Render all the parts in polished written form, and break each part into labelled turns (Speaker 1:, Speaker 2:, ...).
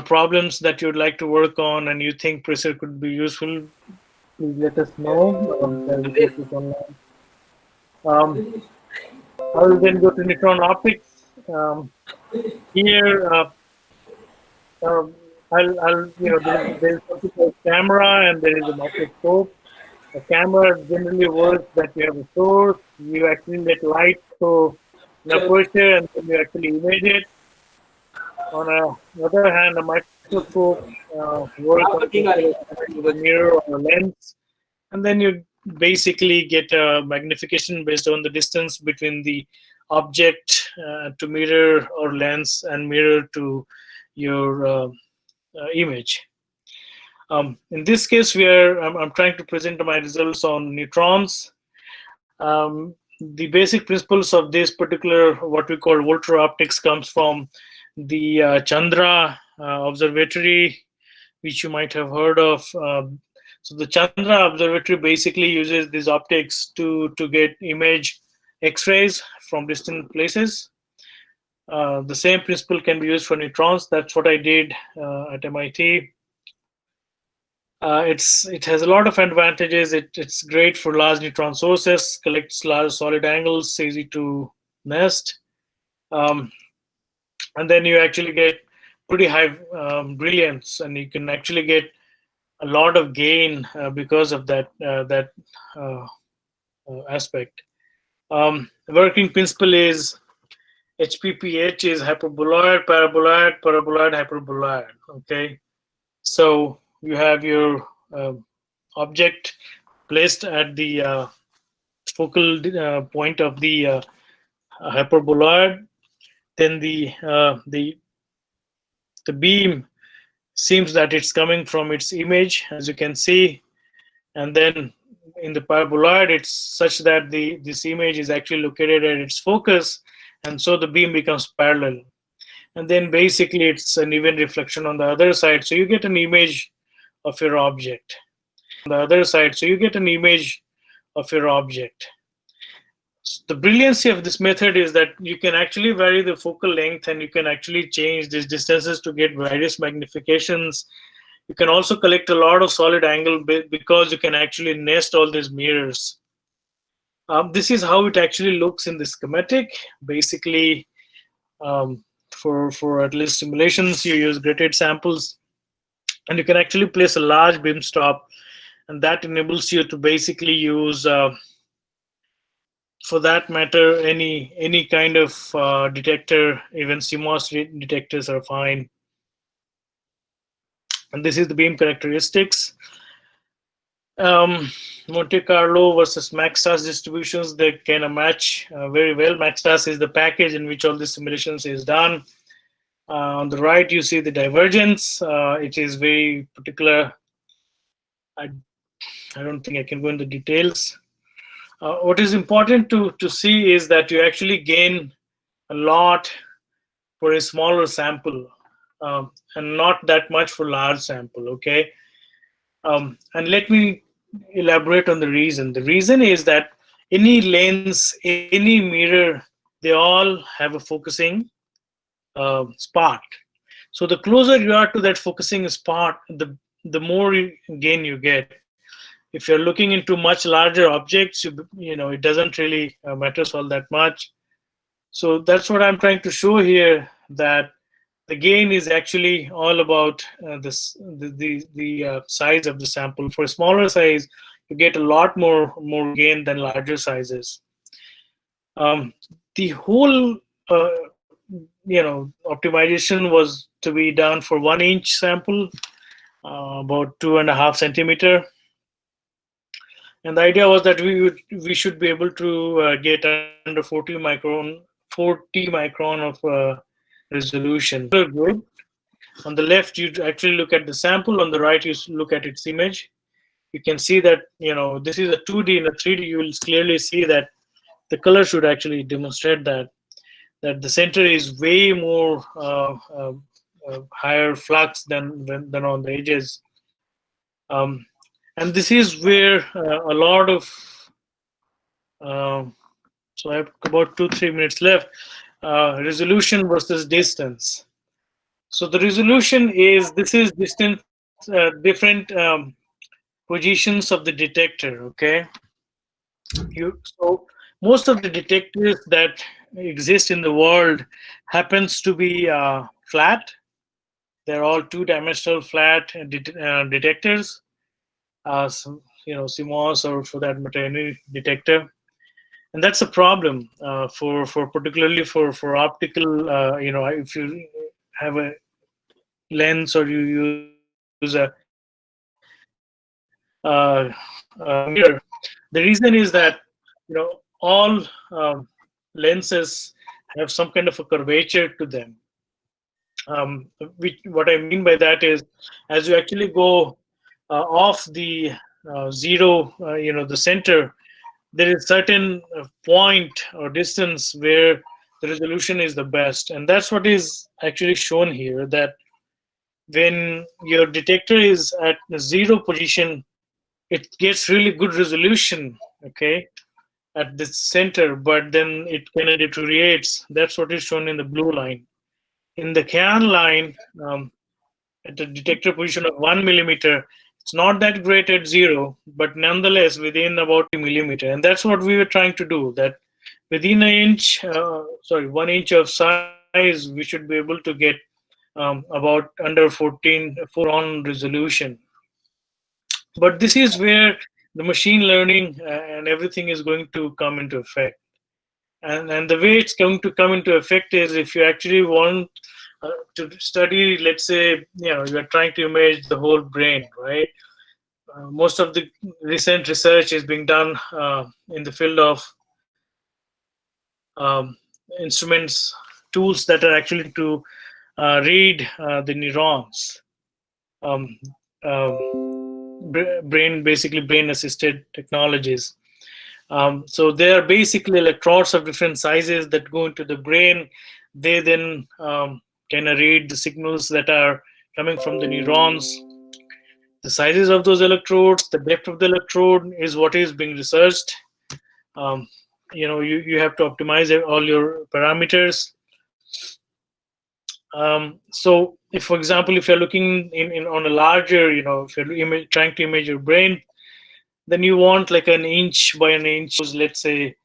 Speaker 1: problems that you'd like to work on and you think Precer could be useful, please let us know. Share the courses online. Um, I will then go to neutron optics. Here, um, there is something called camera and there is a microscope. A camera generally works that you have a source, you actually let light through an aperture, and then you actually image it. On the other hand, a microscope works on the basis of a mirror or a lens, and then you basically get a magnification based on the distance between the object to mirror or lens and mirror to your image. In this case, I'm trying to present my results on neutrons. The basic principles of this particular what we call Volter optics comes from the Chandra Observatory, which you might have heard of. So the Chandra Observatory basically uses these optics to get image X-rays from distant places. The same principle can be used for neutrons. That's what I did at MIT. It has a lot of advantages. It's great for large neutron sources, collects large solid angles, easy to nest, um, and then you actually get pretty high brilliance, and you can actually get a lot of gain because of that uh, aspect. Working principle is HPPH is hyperboloid, paraboloid, paraboloid, hyperboloid. Okay, so you have your object placed at the focal point of the hyperboloid. Then the beam seems that it's coming from its image, as you can see, and then in the paraboloid, it's such that the this image is actually located at its focus, and so the beam becomes parallel. And then basically, it's an even reflection on the other side, so you get an image of your object. On the other side, so you get an image of your object. The brilliancy of this method is that you can actually vary the focal length and you can actually change these distances to get various magnifications. You can also collect a lot of solid angle because you can actually nest all these mirrors. This is how it actually looks in the schematic. Basically, um, for at least simulations, you use gridded samples, and you can actually place a large beam stop, and that enables you to basically use for that matter any kind of detector. Even CMOS detectors are fine. And this is the beam characteristics. um, Monte Carlo versus MaxTask distributions, they kind of match very well. MaxTask is the package in which all the simulations is done. On the right you see the divergence. It is very particular. I, I don't think I can go into details. What is important to see is that you actually gain a lot for a smaller sample, and not that much for large sample. Okay, and let me elaborate on the reason. The reason is that any lens, any mirror, they all have a focusing spot. So the closer you are to that focusing spot, the more gain you get. If you're looking into much larger objects, it doesn't really matters all that much. So that's what I'm trying to show here, that the gain is actually all about the size of the sample. For a smaller size, you get a lot more gain than larger sizes. The whole optimization was to be done for 1 inch sample, about 2.5 centimeter, and the idea was that we should be able to get under 40 micron of resolution. Good. On the left, you actually look at the sample. On the right, you look at its image. You can see that this is a 2D. In a 3D, you will clearly see that the color should actually demonstrate that the center is way more higher flux than on the edges. Um, and this is where a lot of so I have about 2-3 minutes left. Resolution versus distance. So the resolution is, this is distance, different positions of the detector. Okay, so most of the detectors that exist in the world happens to be flat. They're all two-dimensional flat detectors. So, CMOS, or for that matter, any detector, and that's a problem for particularly for optical. If you have a lens or you use a mirror, the reason is that all lenses have some kind of a curvature to them. What I mean by that is, as you actually go off the zero, the center, there is certain point or distance where the resolution is the best, and that's what is actually shown here. That when your detector is at the zero position, it gets really good resolution. Okay, at the center, but then it kind of deteriorates. That's what is shown in the blue line. In the can line, um, at the detector position of 1 millimeter, it's not that great at zero, but nonetheless within about millimeter. And that's what we were trying to do. That within an inch, 1 inch of size, we should be able to get about under 14 micron resolution. But this is where the machine learning and everything is going to come into effect. And the way it's going to come into effect is, if you actually want to study, let's say, you're trying to image the whole brain, right? Most of the recent research is being done in the field of um, instruments, tools that are actually to read the neurons. Um, Brain, basically brain assisted technologies. So they are basically electrodes of different sizes that go into the brain. They then kind of read the signals that are coming from the neurons. The sizes of those electrodes, the depth of the electrode is what is being researched. Um, you have to optimize all your parameters. So if, for example, if you're looking in on a larger, if you're trying to image your brain, then you want like an inch by an inch, let's say.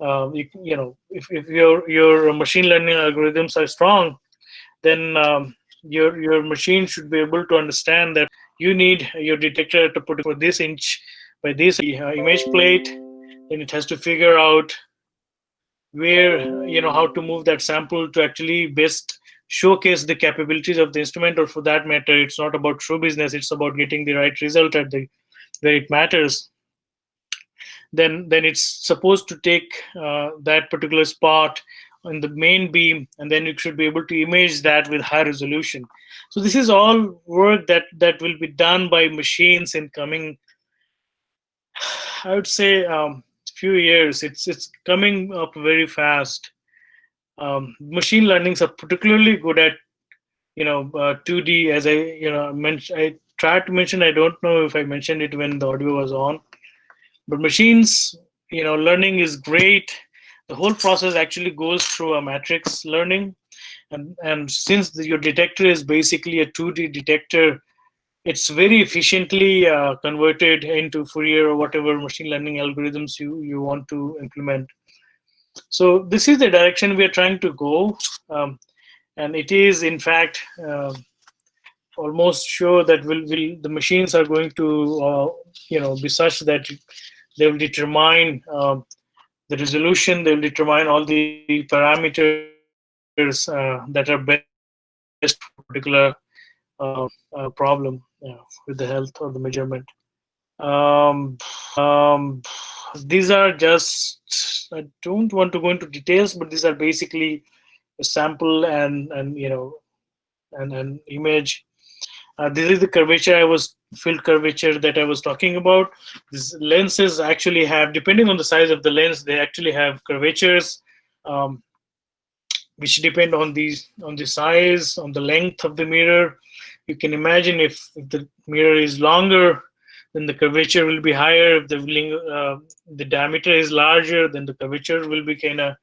Speaker 1: If your machine learning algorithms are strong, then your machine should be able to understand that you need your detector to put for this inch by this image plate. Then it has to figure out where, how to move that sample to actually best showcase the capabilities of the instrument. Or for that matter, it's not about show business, it's about getting the right result at the where it matters. Then it's supposed to take that particular spot in the main beam, and then you should be able to image that with high resolution. So this is all work that will be done by machines in coming, I would say, few years. It's coming up very fast. Machine learnings are particularly good at 2D, as I mentioned. I tried to mention, I don't know if I mentioned it when the audio was on. But machines, learning is great. The whole process actually goes through a matrix learning, and since your detector is basically a 2D detector, it's very efficiently converted into Fourier or whatever machine learning algorithms you want to implement. So this is the direction we are trying to go, and it is in fact almost sure that will the machines are going to be such that they will determine the resolution, they'll determine all the parameters that are best for a particular problem with the health or the measurement. These are just, I don't want to go into details, but these are basically a sample and and an image. This is the curvature field curvature that I was talking about. These lenses actually have, depending on the size of the lens, they actually have curvatures, um, which depend on the size, on the length of the mirror. You can imagine if the mirror is longer, then the curvature will be higher. If the diameter is larger, then the curvature will be kind of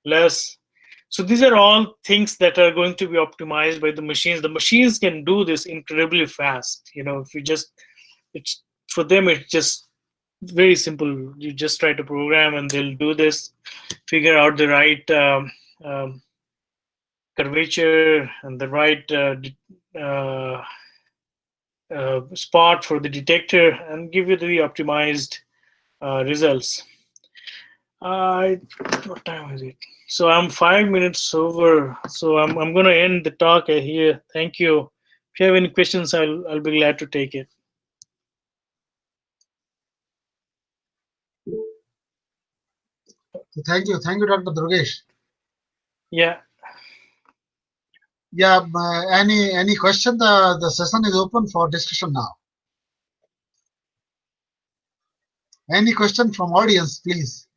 Speaker 1: less. So these are all things that are going to be optimized by the machines. The machines can do this incredibly fast. If you just, it's for them, it's just very simple. You just try to program and they'll do this, figure out the right curvature and the right spot for the detector and give you the optimized results. I what time is it? So I'm 5 minutes over. So I'm gonna end the talk here. Thank you. If you have any questions, I'll be glad to take it.
Speaker 2: Thank you, Dr. Durgesh.
Speaker 1: Yeah.
Speaker 2: Yeah, any question? The session is open for discussion now. Any question from audience, please?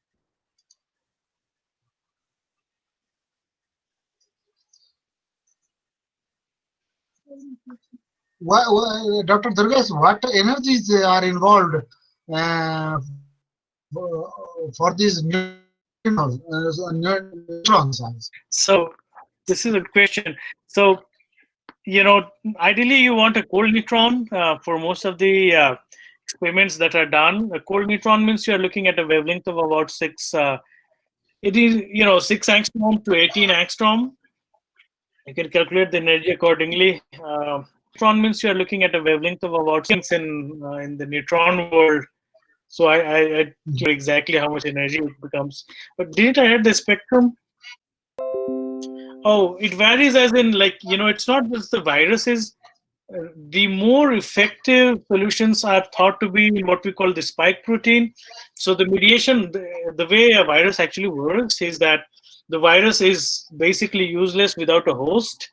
Speaker 2: Dr. Durgesh, what energies are involved for these neutrons?
Speaker 1: So this is a question. So you know, ideally you want a cold neutron for most of the experiments that are done. A cold neutron means you are looking at a wavelength of about six. It is 6 angstrom to 18 angstrom. You can calculate the energy accordingly. Neutron means you are looking at a wavelength of about in the neutron world. So I exactly how much energy it becomes. But didn't I add the spectrum? Oh, it varies as in it's not just the viruses. The more effective solutions are thought to be in what we call the spike protein. So the mediation, the way a virus actually works is that the virus is basically useless without a host.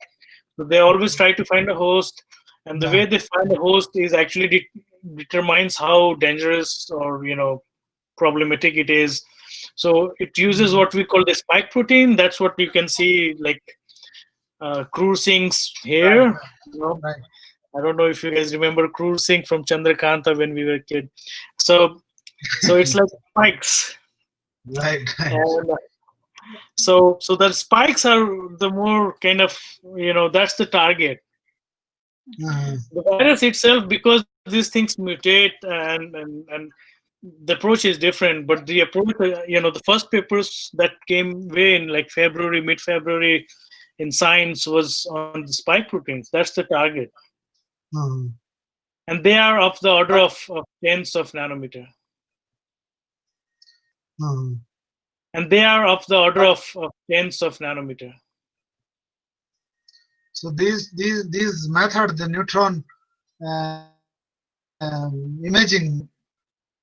Speaker 1: So they always try to find a host, and the
Speaker 2: Yeah.
Speaker 1: way they find a host is actually determines how dangerous or problematic it is. So it uses what we call the spike protein. That's what you can see like cruisings
Speaker 2: Right,
Speaker 1: here. You know,
Speaker 2: right,
Speaker 1: I don't know if you guys remember cruising from Chandrakanta when we were a kid. So it's like spikes,
Speaker 2: right, right.
Speaker 1: and so the spikes are the more kind of that's the target.
Speaker 2: Uh,
Speaker 1: The virus itself, because these things mutate and the approach is different, but the approach, the first papers that came way in like February, mid-February in Science was on the spike proteins. That's the target,
Speaker 2: uh,
Speaker 1: and they are of the order of tens of nanometer,
Speaker 2: uh.
Speaker 1: and they are of the order of tens of nanometer.
Speaker 2: So these method, the neutron imaging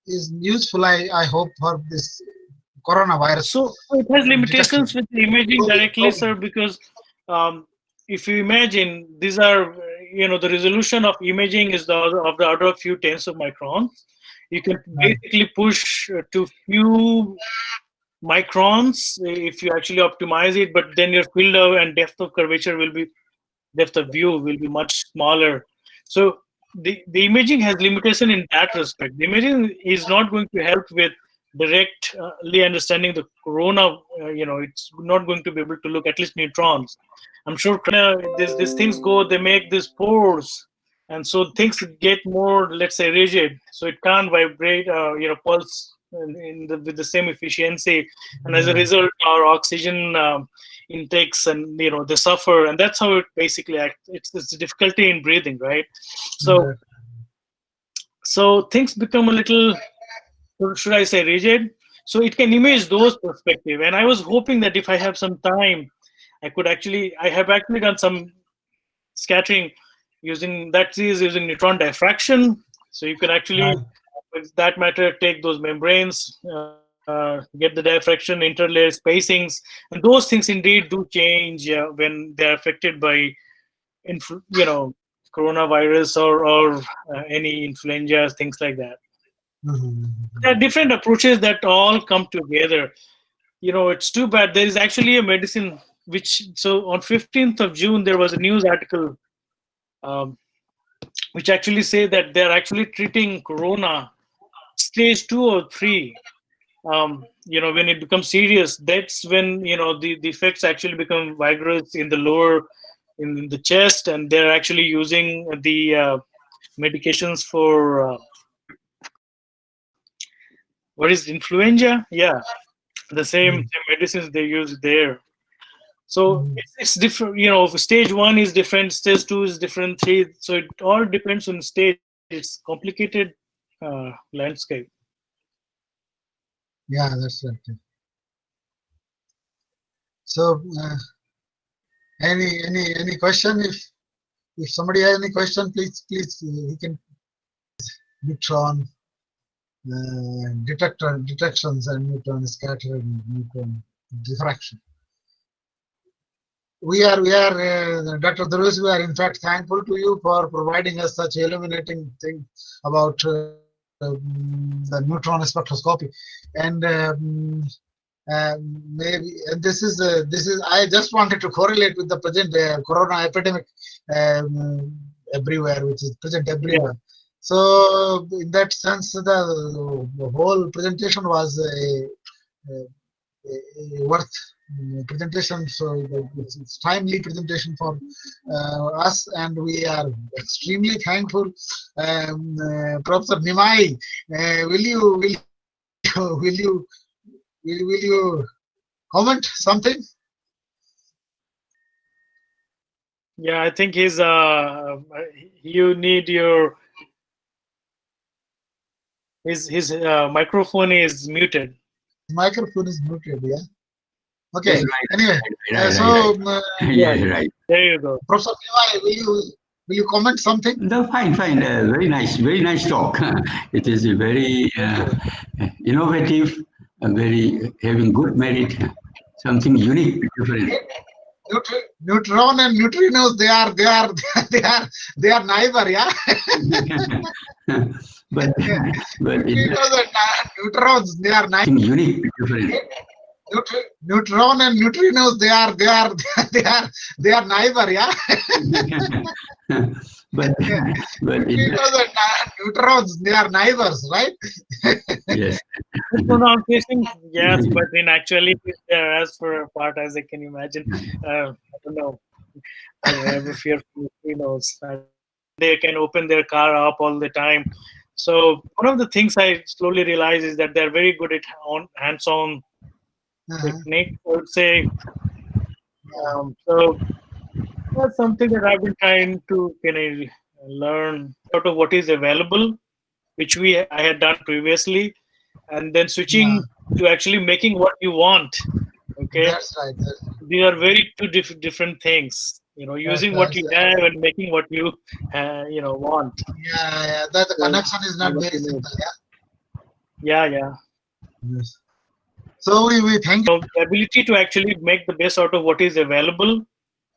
Speaker 2: is useful. I hope for this coronavirus
Speaker 1: So it has
Speaker 2: detection.
Speaker 1: limitations with the imaging directly,
Speaker 2: COVID.
Speaker 1: sir, because um, if you imagine, these are, the resolution of imaging is of the order of few tens of microns. You can
Speaker 2: Right.
Speaker 1: basically push to few microns if you actually optimize it, but then your field of and depth of view will be much smaller. So the imaging has limitation in that respect. The imaging is not going to help with directly understanding the corona. It's not going to be able to look at least neutrons. I'm sure these things go. They make these pores, and so things get more, let's say, rigid. So it can't vibrate, pulse with the same efficiency, and as a
Speaker 2: Yeah.
Speaker 1: result, our oxygen intakes and they suffer, and that's how it basically acts. It's the difficulty in breathing, right? So
Speaker 2: Right.
Speaker 1: so things become a little, or should I say, rigid. So it can image those perspective, and I was hoping that if I have some time, I have actually done some scattering using neutron diffraction. So you can actually,
Speaker 2: Right.
Speaker 1: with that matter, take those membranes, get the diffraction, interlayer spacings, and those things indeed do change when they're affected by, coronavirus or any influenza, things like that. There are
Speaker 2: Mhm.
Speaker 1: different approaches that all come together. It's too bad. There is actually a medicine so on 15th of June, there was a news article um, which actually say that they're actually treating corona stage 2 or 3. when it becomes serious, that's when the effects actually become vigorous in the lower, in the chest, and they're actually using the medications for what is influenza? Yeah, the same medicines they use there. So
Speaker 2: Mhm.
Speaker 1: it's different. Stage one is different, stage two is different, three. So it all depends on stage. It's complicated landscape.
Speaker 2: Yeah, that's right. So, any question? If somebody has any question, please, he can neutron detections and neutron scattering, neutron diffraction. We are, Dr. Durus, we are in fact thankful to you for providing us such illuminating thing about the neutron spectroscopy, and maybe and this is I just wanted to correlate with the present corona epidemic everywhere, which is present
Speaker 1: Yeah,
Speaker 2: everywhere. So in that sense, the whole presentation was worth presentation. So it's timely presentation for us, and we are extremely thankful. Professor Nimai, will you comment something?
Speaker 1: yeah. I think you need his microphone is muted.
Speaker 2: His microphone is muted. Yeah.
Speaker 3: Yes,
Speaker 2: Okay.
Speaker 3: right,
Speaker 2: Anyway,
Speaker 3: right.
Speaker 2: so
Speaker 1: Yeah,
Speaker 3: Yes, right.
Speaker 1: there you go.
Speaker 2: Professor Nimai, will you comment something?
Speaker 3: No, fine, fine. Very nice talk. It is a very
Speaker 1: Thank you.
Speaker 3: innovative, very having good merit, something unique, different.
Speaker 2: Neutron and neutrinos, they are neighbor. Yeah.
Speaker 3: but but it is
Speaker 2: Neutrinos and neutrons, they are neighbor.
Speaker 3: something unique, different.
Speaker 2: Neutron and neutrinos, they are they are neighbor. Yeah.
Speaker 3: but but it is
Speaker 2: Neutrinos and neutrons, they are neighbors, right?
Speaker 3: yes.
Speaker 1: The pronunciation, yes, but in actuality, they're as for apart as I can imagine. I don't know. I have a fear for neutrinos. They can open their car up all the time. So one of the things I slowly realize is that they're very good at hands-on
Speaker 2: Uh-huh.
Speaker 1: technique. I would say.
Speaker 2: Yeah.
Speaker 1: So that's something that I've been trying to learn out of what is available, which I had done previously, and then
Speaker 2: Yeah.
Speaker 1: switching to actually making what you want. Okay,
Speaker 2: That's right.
Speaker 1: these are very two different things.
Speaker 2: That's
Speaker 1: Using what
Speaker 2: right.
Speaker 1: you have and making what you want.
Speaker 2: Yeah, yeah. That the
Speaker 1: So,
Speaker 2: connection is not
Speaker 1: what
Speaker 2: very
Speaker 1: you need.
Speaker 2: simple. Yeah.
Speaker 1: Yeah, yeah.
Speaker 2: Yes. So we thank
Speaker 1: The ability to actually make the best out of what is available,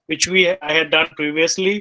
Speaker 1: which I had done previously,